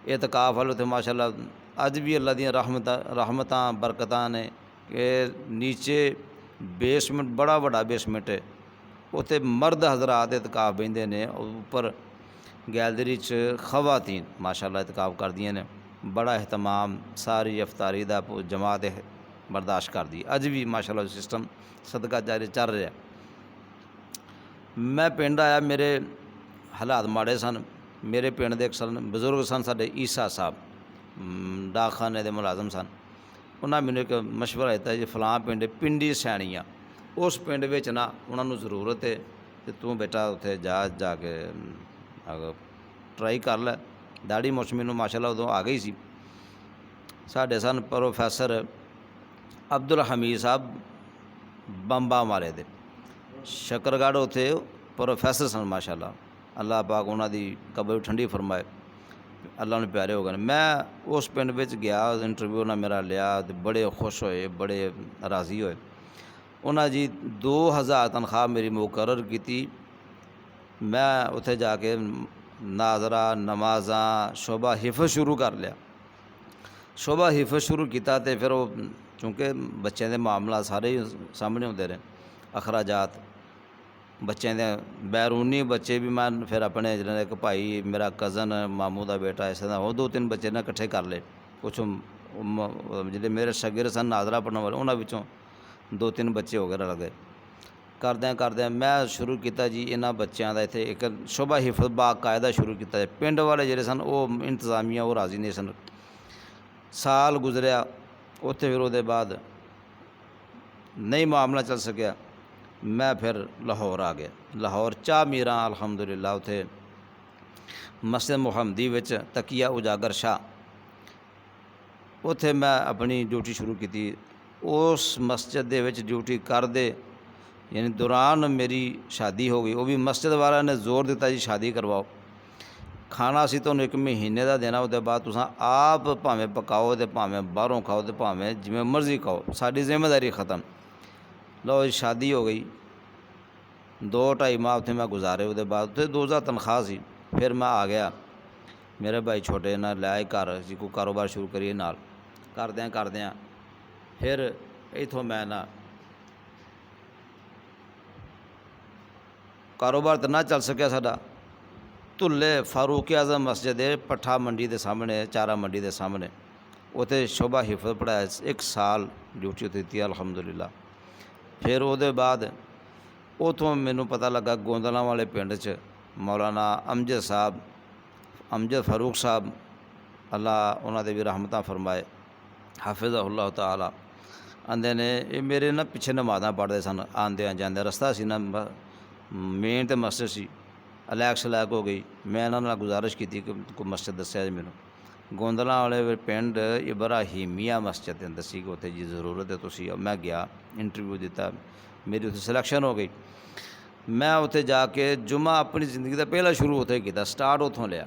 एतकाफ वाले उत्थे माशाअल्लाह अज भी अल्लाह दियां रहमतां बरकतां ने कि नीचे बेसमेंट, बड़ा वड्डा बेसमेंट है, उत्थे मर्द हजरात एतकाफ बहिंदे ने, उपर गैलरी च खवातीन माशाअल्लाह एतकाफ करदियां ने। बड़ा एहतमाम, सारी अफतारी दा जमात बर्दाश्त करदी। अज भी माशाअल्लाह सिस्टम सदका जारी चल रहा। मैं पिंड आया, मेरे हालात माड़े सन। मेरे पिंड दे एक सन बजुर्ग सन साडे ईसा साहब, डाकखाने दे मुलाजम सन। उन्होंने मैनूं एक मशवरा दिता जी फलां पिंड पिंडी सैणियां, उस पिंड विच ना उन्होंने जरूरत है, तो तू बेटा उत्थे जाके ट्राई कर लै। दाड़ी मुछ मैनूं माशाअल्लाह उदों आ गई सी। साडे सन प्रोफैसर अब्दुल हमीद साहब बंबा मारे दे, शकरगढ़ उत्थे प्रोफैसर सन माशाअल्लाह। अल्लाह पाक उन्हां दी कब्र ठंडी फरमाए, अल्लाह नूं प्यारे हो गए। मैं उस पिंड विच गया, इंटरव्यू उन्हां मेरा लिया, ते बड़े खुश होए, बड़े राज़ी होए। उन्हां जी 2000 तनख्वाह मेरी मुकर्रर की। मैं उत्थे जाके नाजरा, नमाज़ां, शोभा हिफ्ज़ शुरू कर लिया। शोभा हिफ्ज़ शुरू किया, तो फिर वो चूँकि बच्चों के मामला सारे ही सामने होंदे रहे, अखराजात बच्चों दे बैरूनी बच्चे भी मैं फिर अपने जिन्हें एक भाई मेरा कज़न मामू का बेटा इस तरह वो 2-3 बच्चे ने कट्ठे कर ले। कुछ जिहड़े मेरे शागिर्द सन नाजरा पढ़ने वाले, उन्होंने विचों 2-3 बच्चे हो गए रल गए। करद्या मैं शुरू किया जी इन्हां बच्चों का इत्थे एक शोभा हिफ्ज़ बाकायदा शुरू किया। पिंड वाले जिहड़े सन वो इंतजामिया वो राज़ी नहीं सन। साल गुजरिया, उत्थे फिर उहदे बाद नहीं मामला चल सकिया। मैं फिर लाहौर आ गया। लाहौर चाह मीरां अलहमदुलिल्लाह उत्थे मस्जिद मुहम्मदी विच तकिया उजागर शाह, उत्थे मैं अपनी ड्यूटी शुरू की। उस मस्जिद दे विच ड्यूटी करदे यानी दौरान मेरी शादी हो गई। वो भी मस्जिद वाला ने जोर दिता जी शादी करवाओ, खाना असीं तुहानूं 1 महीने का देना, उसदे बाद तुसां आप भावें पकाओ तो भावें बाहरों खाओ तो भावें जिवें मर्जी खाओ, साडी जिम्मेदारी ख़त्म। लो जी शादी हो गई। 2-2.5 माह उत्थे मैं गुजारे। उसदे बाद उत्थे 2000 तनख्वाह सी। फिर मैं आ गया, मेरे भाई छोटे ना लै घर जी कोई कारोबार शुरू करिए नाल। करद्या फिर इत्थों मैं ना कारोबार तो ना चल सकिया साडा। ਧੁੱਲੇ फारूक आजम मस्जिद है पट्ठा मंडी के सामने, चारा मंडी के सामने, उत्थे शोभा हिफज पढ़ाया। 1 साल ड्यूटी उत्थे दी अलहमदुलिल्ला। फिर वो बाद उतों मैनू पता लगा गोंदलों वाले पिंड च मौलाना अमजद साहब, अमजद फारूक साहब, अल्लाह उन्होंने भी रहमत फरमाए, हाफिज़हुल्लाह ताला। आंदे ने ये मेरे ना पिछे नमाज़ां पढ़ते सन, आंदे जांदे रस्ता सी ना मेन तो मस्जिद सी, अलैक सलैक हो गई। मैं इन्होंने गुजारिश की कि कोई मस्जिद दस्या जी मैनू। गोंदलों वाले पिंड इब्राहिमिया मस्जिद दसी कि उत्थे जी जरूरत है तुसी। मैं गया, इंटरव्यू दिता, मेरी उत्थे सिलैक्शन हो गई। मैं उत्थे जाके जुम्मा अपनी ज़िंदगी का पहला शुरू उत्थे किया, स्टार्ट उत्थों लिया,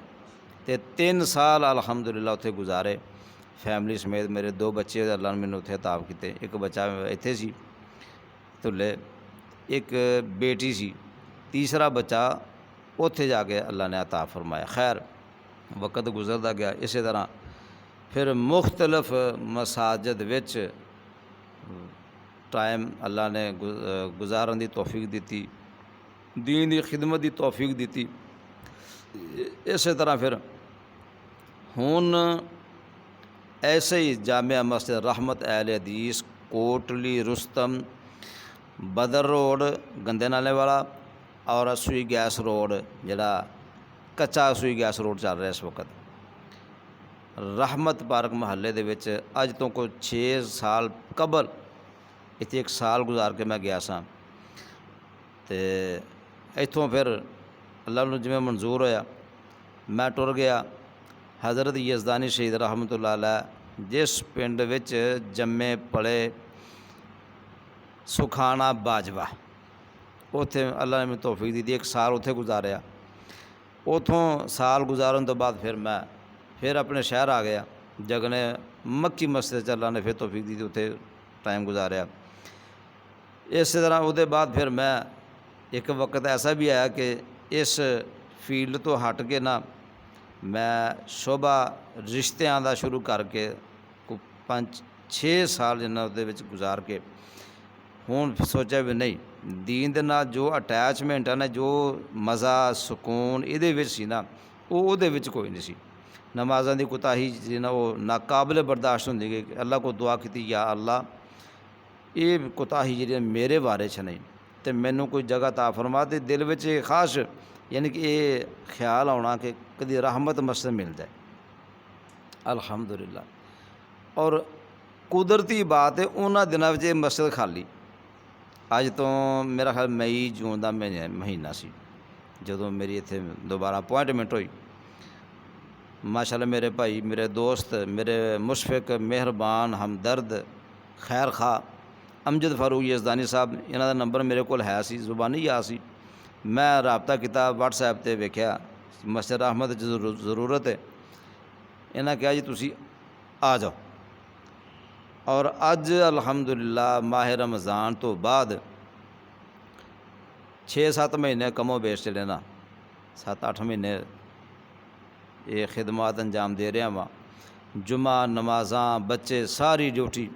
तो 3 साल अलहमदुलिल्लाह उत्थे गुजारे फैमिली समेत। मेरे 2 बच्चे अल्लाह ने मैनू उत्थे अताब किते। एक बच्चा इत्थे सी धुले, एक बेटी सी, तीसरा बच्चा उत्थे जाके अल्लाह ने अता फरमाया। खैर वक्त गुजरता गया। इस तरह फिर मुख्तलिफ मसाजिद विच टाइम अल्लाह ने गुजारन की तौफीक दी, दीन की खिदमत की तौफीक दी। इस तरह फिर हुन ऐसे ही जामिया मस्जिद रहमत अहले हदीस कोटली रुस्तम बदर रोड गंदे नाले वाला और सुई गैस रोड जड़ा कच्चा सुई गैस रोड चल रहा इस वक्त, रहमत पार्क महल्ले दे विच अज तो कोई 6 साल कबल इत्थे 1 साल गुजार के मैं गया सा। तो इत्थों फिर अल्लाह नूं जिवें मंजूर होया मैं टुर गया। हज़रत यज़दानी शहीद रहमतुल्लाह अलैह जिस पिंड विच जम्मे पले सुखाना बाजवा, उत्थे अल्लाह ने मैनूं तौफीक दी 1 साल उत्थे गुजारिया। उतों साल गुजारन तो बाद फिर अपने शहर आ गया जगने मक्की मस्जिद अल्लाह ने फिर तौफीक दी, उत्थे टाइम गुजारिया। इस तरह उसदे बाद फिर मैं एक वक्त ऐसा भी आया कि इस फील्ड तो हट के ना मैं शोभा रिश्तियां दा शुरू करके को 5-6 साल जिन्ना उसदे विच गुजार के हुण सोचा भी नहीं दीन दे नाल जो अटैचमेंट है ना, जो मज़ा सुकून इहदे विच सी ना, उहदे विच कोई नहीं सी। नमाज़ां दी कोताही जी ना वो नाकाबिल बर्दाश्त हुंदी कि अल्लाह को दुआ की या अल्लाह ये कोताही जी मेरे बारे च नहीं, तो मैनू कोई जगह ता फरमा। ते दिल विच खास यानी कि ये ख्याल आना कि कदी रहमत मस्जिद मिल जाए अल्हम्दुलिल्लाह। और कुदरती बात है उन्हां दिनां विच मस्जिद खाली, अज तो मेरा ख्याल मई जून का महीना सी जदों मेरी इत्थे दोबारा अपॉइंटमेंट हुई। माशाअल्लाह मेरे भाई, मेरे दोस्त, मेरे मुशफिक, मेहरबान, हमदर्द, खैर खा अमजद फारूक यज़दानी साहब, इन्हां दा नंबर मेरे कोल है सी, जुबानी याद सी। मैं राबता किया व्हाट्सएप ते वेख्या मस्जिद रहमत ज़रूरत है, इन्हां कहा जी तुसी आ जाओ। और अज अलहमदुलिल्लाह माह रमज़ान तो बाद 6-7 महीने कमो बेश चले ना, 7-8 महीने ये खिदमत अंजाम दे रहा वहाँ। जुमा नमाज़ां बच्चे सारी ड्यूटी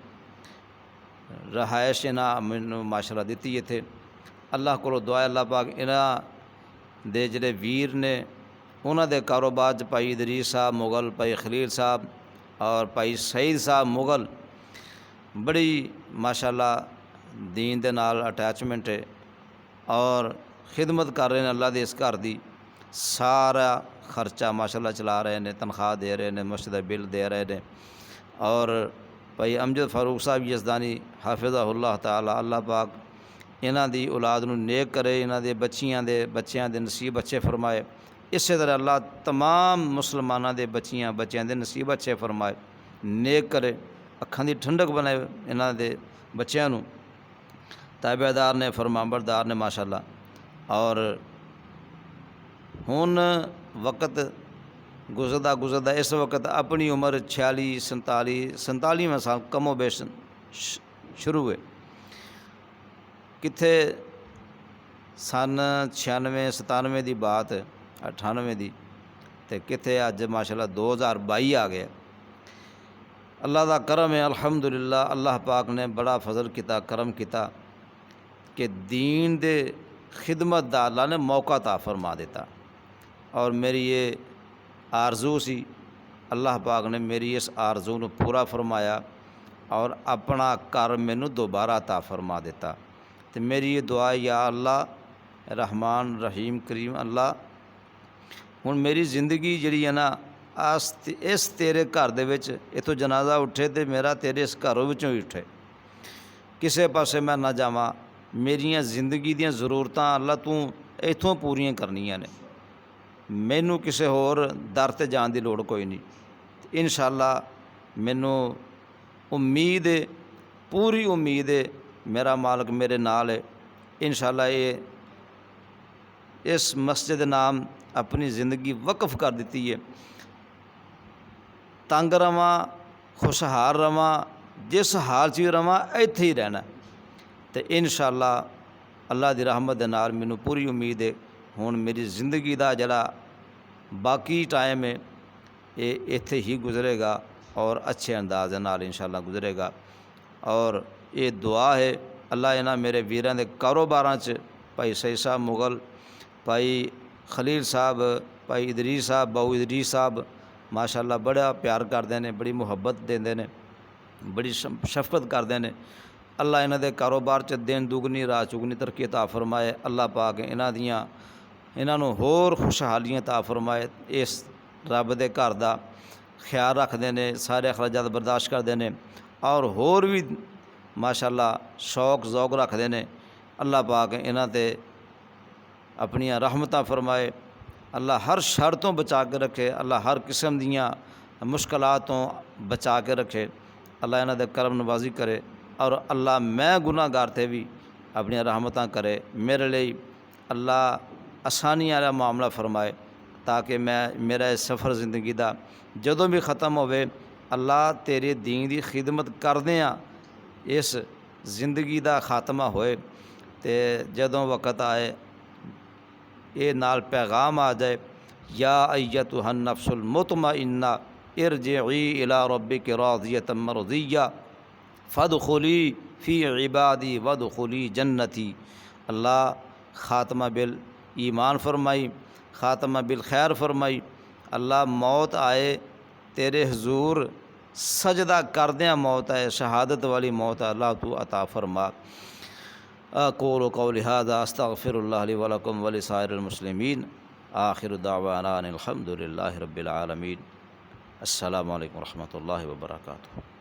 रहायश इन्हां मैनू माशाअल्लाह दित्ती इत्थे। अल्लाह कोलों दुआ अल्लाह पाक इन्हां दे जिहड़े वीर ने उन्हां दे कारोबार च भाई इदरीस साहब मुगल, भाई खलील साहब और भाई सईद साहब मुगल बड़ी माशाअल्लाह दीन दे नाल अटैचमेंट है और खिदमत कर रहे हैं अल्लाह दे इस घर दी। सारा खर्चा माशाअल्लाह चला रहे हैं, तनख्वाह दे रहे हैं, मस्जिद का बिल दे रहे हैं। और भाई अमजद फारूक साहब यज़दानी हाफिज़हुल्लाह ताला, अल्लाह पाक इन्हां दी औलाद नूं नेक करे, इन्हां दे बच्चियां दे नसीब अच्छे फरमाए। इस तरह अल्लाह तमाम मुसलमानां दे बच्चियां दे नसीब अच्छे फरमाए, नेक करे, अखां दी ठंडक बनाए इन्हां दे बच्चियां नूं। ताबेदार ने, फरमाबरदार ने माशाअल्लाह। और हुण वक्त गुजरदा इस वक्त अपनी उम्र 46-47 साल कमो बेश शुरू हुए। कित्थे सन 96-97 की बात 98 की, तो कित्थे अज माशाअल्लाह 2022 आ गया। अल्लाह का करम है अल्हम्दुलिल्लाह। अल्लाह पाक ने बड़ा फजल किया, करम किया कि दीन दे खिदमत दा अल्लाह ने मौका ता फरमा दिता। और मेरी ये आरजू सी, अल्लाह पाक ने मेरी इस आरजू को पूरा फरमाया और अपना घर मैनू दोबारा अता फरमा दिता। तो मेरी ये दुआ या अल्लाह रहमान रहीम करीम अल्लाह, हुण मेरी ज़िंदगी जिहड़ी है ना इस तेरे घर दे विच इत्थों जनाजा उठे तो मेरा तेरे इस घरों विचों ही उठे, किसी पासे मैं ना जावां। मेरियां ज़िंदगी दीयां ज़रूरतां अल्लाह तू इत्थों पूरियां करनियां ने, मैनू किसी होर दर ते जाण दी लोड़ कोई नहीं। इंशाअल्लाह मैनू उम्मीद है, पूरी उम्मीद है, मेरा मालक मेरे नाल है। इंशाअल्लाह ये इस मस्जिद नाम अपनी ज़िंदगी वक्फ कर दी है। तंग रवां, खुशहाल रवां, जिस हाल च भी रवां इत्थे ही रहना। तो इंशाअल्लाह अल्लाह दी रहमत दे नाल मैनू पूरी उम्मीद है हुण मेरी ज़िंदगी दा जिहड़ा बाकी टाइम है ये इत्थे ही गुजरेगा और अच्छे अंदाज नाल इंशाअल्लाह गुजरेगा। और ये दुआ है अल्लाह इन्हां मेरे वीरां दे कारोबारां च भाई सईद साहब मुगल, भाई खलील साहब, भाई इदरीस साहब, बाऊ इदरीस साहब माशाअल्लाह बड़ा प्यार करते हैं, बड़ी मुहब्बत देंदे ने, बड़ी शफकत करते हैं। अल्लाह इन्हां दे कारोबार च दिन दुगनी रात चुगनी तरक्की अता फरमाए। अल्लाह पाक इन्हां नूं होर खुशहालियां अता फरमाए। इस रब दे घर दा ख्याल रखते हैं, सारे अखराजात बर्दाश्त करते हैं और होर भी माशाअल्लाह शौक ज़ौक रखते हैं। अल्लाह पाक इन्हां ते अपनियां रहमतां फरमाए। अल्लाह हर शर तो बचा के रखे, अल्लाह हर किस्म दियां मुश्किलात तो बचा के रखे। अल्लाह इन्हां दे करम नवाजी करे और अल्लाह मैं गुनाहगार थे भी अपनियां रहमतां करे। मेरे लिए अल्लाह आसानी वाला मामला फरमाए ताकि मेरा इस सफ़र ज़िंदगी का जदों भी ख़त्म होवे अल्लाह तेरे दीन की खिदमत करदियां इस ज़िंदगी का खात्मा होए। तो जदों वक़्त आए ये नाल पैगाम आ जाए, या अय्यतुहन नफ्सुल मुतमइन्ना इरजिई इला रब्बिक राज़ियतम मरज़िय्या फ़दख़ुली फ़ी इबादी वदख़ुली जन्नती। अल्लाह ख़ात्मा बिल ईमान फरमाई, ख़ात्मा बिल खैर फरमाई। अल्लाह मौत आए तेरे हुजूर सजदा करदियां मौत आए, शहादत वाली मौत अल्लाह तू अता फरमा। अक़ूलु क़ौली हाज़ा अस्तग़फ़िरुल्लाह ली व लकुम व लिसाइरिल मुस्लिमीन। आखिरु दावाना अनिल हम्दुलिल्लाहि रब्बिल आलमीन। अस्सलामु अलैकुम व रहमतुल्लाहि व बरकातुहू।